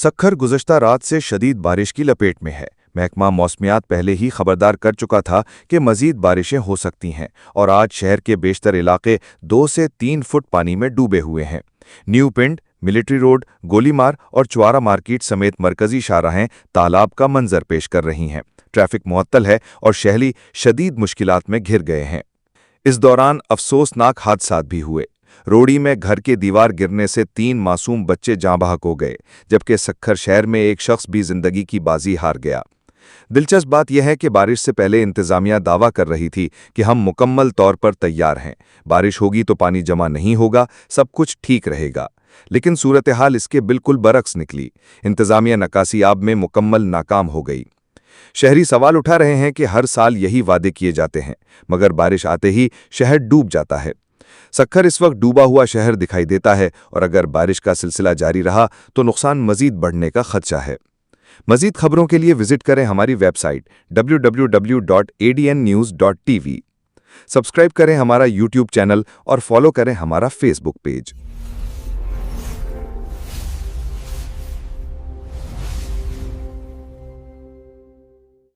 सक्खर गुज़श्ता रात से शदीद बारिश की लपेट में है। महकमा मौसमियात पहले ही खबरदार कर चुका था कि मज़ीद बारिशें हो सकती हैं और आज शहर के बेशतर इलाके 2 से 3 फुट पानी में डूबे हुए हैं। न्यू पिंड, मिलिट्री रोड, गोलीमार और चुआरा मार्केट समेत मरकजी शाहराहें तालाब का मंजर पेश कर रही हैं। ट्रैफिक मुअत्तल है और शहरी शदीद मुश्किलात में घिर गए हैं। इस दौरान अफसोसनाक हादसात भी हुए। रोड़ी में घर की दीवार गिरने से 3 मासूम बच्चे जाँ बहक हो गए, जबकि सक्खर शहर में एक शख्स भी जिंदगी की बाजी हार गया। दिलचस्प बात यह है कि बारिश से पहले इंतजामिया दावा कर रही थी कि हम मुकम्मल तौर पर तैयार हैं, बारिश होगी तो पानी जमा नहीं होगा, सब कुछ ठीक रहेगा। लेकिन सूरत हाल इसके बिल्कुल बरक्स निकली। इंतजामिया नकासियाब में मुकम्मल नाकाम हो गई। शहरी सवाल उठा रहे हैं कि हर साल यही वादे किए जाते हैं, मगर बारिश आते ही शहर डूब जाता है। सक्खर इस वक्त डूबा हुआ शहर दिखाई देता है और अगर बारिश का सिलसिला जारी रहा तो नुकसान मजीद बढ़ने का खदशा है। मजीद खबरों के लिए विजिट करें हमारी वेबसाइट www.adnnews.tv। सब्सक्राइब करें हमारा यूट्यूब चैनल और फॉलो करें हमारा फेसबुक पेज।